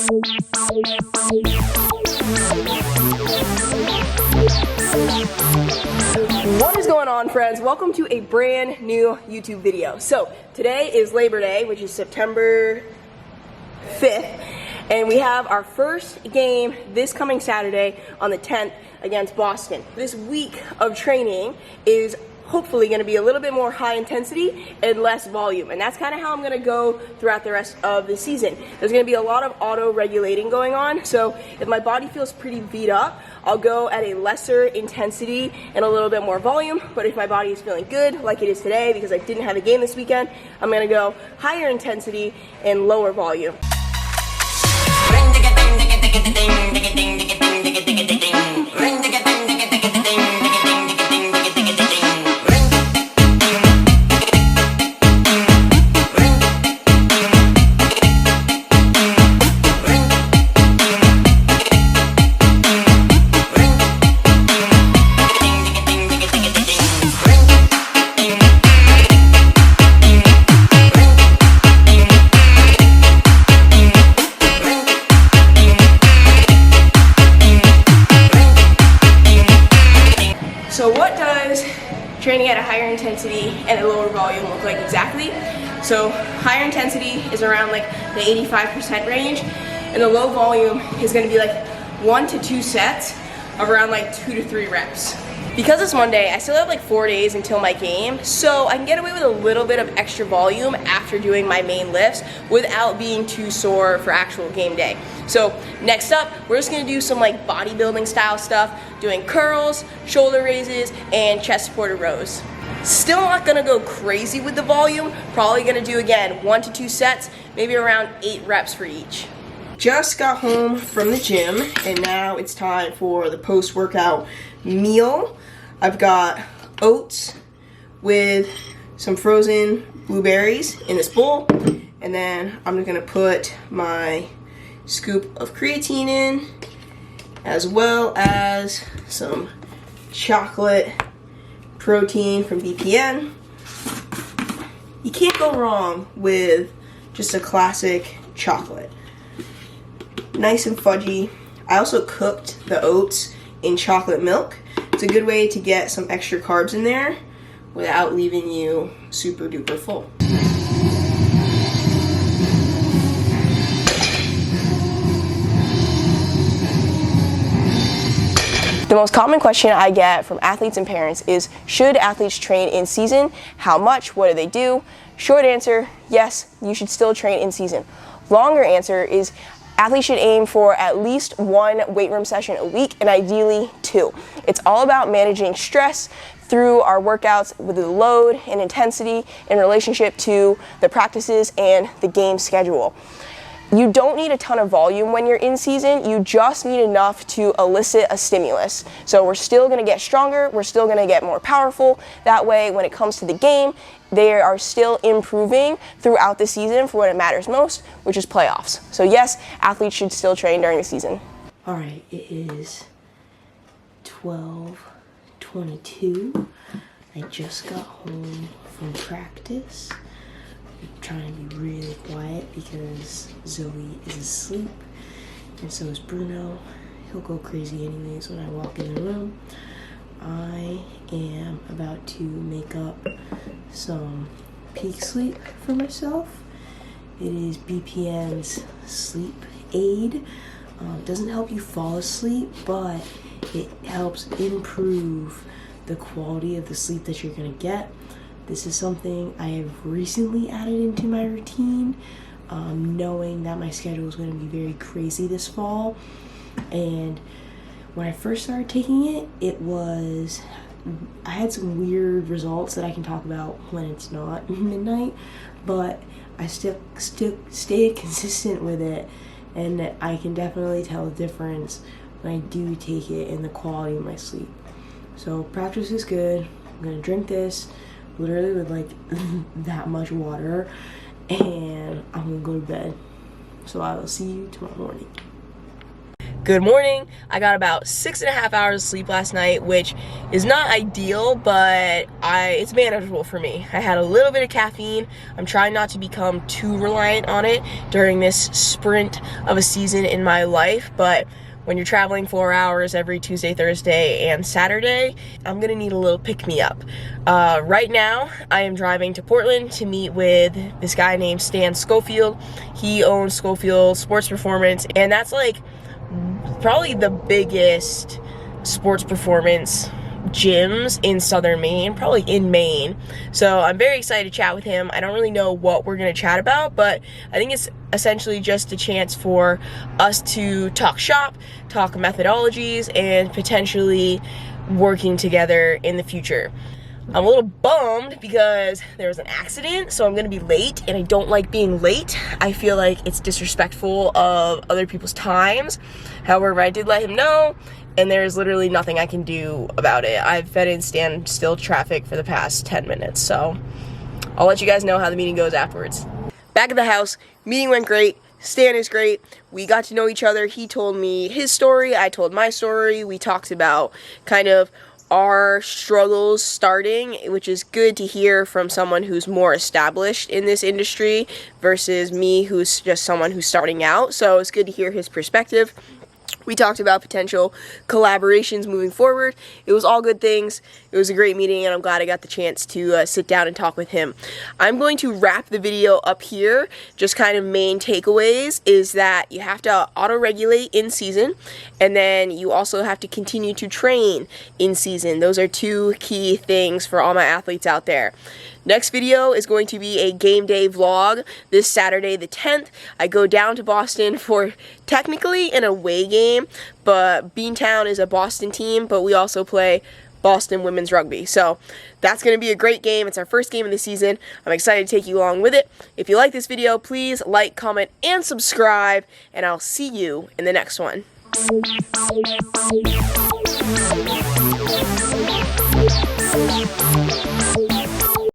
What is going on, friends? Welcome to a brand new YouTube video. So today is Labor Day, which is September 5th, and we have our first game this coming Saturday on the 10th against Boston. This week of training is hopefully going to be a little bit more high intensity and less volume, and that's kind of how I'm going to go throughout the rest of the season. There's going to be a lot of auto regulating going on, so if my body feels pretty beat up, I'll go at a lesser intensity and a little bit more volume. But if my body is feeling good, like it is today because I didn't have a game this weekend, I'm going to go higher intensity and lower volume. So what does training at a higher intensity and a lower volume look like exactly? So higher intensity is around like the 85% range, and the low volume is going to be like 1 to 2 sets of around like 2 to 3 reps. Because it's Monday, I still have like 4 days until my game, so I can get away with a little bit of extra volume after doing my main lifts without being too sore for actual game day. So next up, we're just gonna do some like bodybuilding style stuff, doing curls, shoulder raises, and chest supported rows. Still not gonna go crazy with the volume, probably gonna do again 1 to 2 sets, maybe around 8 reps for each. Just got home from the gym, and now it's time for the post-workout meal. I've got oats with some frozen blueberries in this bowl, and then I'm gonna put my scoop of creatine in, as well as some chocolate protein from BPN. You can't go wrong with just a classic chocolate. Nice and fudgy. I also cooked the oats in chocolate milk. It's a good way to get some extra carbs in there without leaving you super duper full. The most common question I get from athletes and parents is, should athletes train in season? How much? What do they do? Short answer, yes, you should still train in season. Longer answer is, athletes should aim for at least 1 weight room session a week, and ideally 2. It's all about managing stress through our workouts with the load and intensity in relationship to the practices and the game schedule. You don't need a ton of volume when you're in season, you just need enough to elicit a stimulus. So we're still gonna get stronger, we're still gonna get more powerful. That way, when it comes to the game, they are still improving throughout the season for what matters most, which is playoffs. So yes, athletes should still train during the season. All right, it is 12:22. I just got home from practice. I'm trying to be really quiet because Zoe is asleep, and so is Bruno. He'll go crazy anyways when I walk in the room. I am about to make up some peak sleep for myself. It is BPN's sleep aid. It doesn't help you fall asleep, but it helps improve the quality of the sleep that you're gonna get. This is something I have recently added into my routine, knowing that my schedule is going to be very crazy this fall. And when I first started taking it, I had some weird results that I can talk about when it's not midnight, but I still stayed consistent with it, and I can definitely tell the difference when I do take it in the quality of my sleep. So practice is good. I'm going to drink this literally with like that much water, and I'm gonna go to bed. So I will see you tomorrow morning. Good morning. I got about 6.5 hours of sleep last night, which is not ideal, but it's manageable for me. I had a little bit of caffeine. I'm trying not to become too reliant on it during this sprint of a season in my life, but when you're traveling 4 hours every Tuesday, Thursday, and Saturday, I'm gonna need a little pick-me-up. Right now, I am driving to Portland to meet with this guy named Stan Schofield. He owns Schofield Sports Performance, and that's like probably the biggest sports performance gyms in southern Maine, probably in Maine. So I'm very excited to chat with him. I don't really know what we're going to chat about, but I think it's essentially just a chance for us to talk shop, talk methodologies, and potentially working together in the future. I'm a little bummed because there was an accident, so I'm going to be late, and I don't like being late. I feel like it's disrespectful of other people's times. However, I did let him know, and there's literally nothing I can do about it. I've been in standstill traffic for the past 10 minutes, so I'll let you guys know how the meeting goes afterwards. Back at the house, meeting went great. Stan is great. We got to know each other. He told me his story, I told my story. We talked about kind of our struggles starting, which is good to hear from someone who's more established in this industry versus me, who's just someone who's starting out. So it's good to hear his perspective. We talked about potential collaborations moving forward. It was all good things. It was a great meeting, and I'm glad I got the chance to sit down and talk with him. I'm going to wrap the video up here. Just kind of main takeaways is that you have to auto-regulate in season, and then you also have to continue to train in season. Those are two key things for all my athletes out there. Next video is going to be a game day vlog this Saturday the 10th. I go down to Boston for technically an away game, but Beantown is a Boston team, but we also play Boston women's rugby. So that's going to be a great game. It's our first game of the season. I'm excited to take you along with it. If you like this video, please like, comment, and subscribe, and I'll see you in the next one.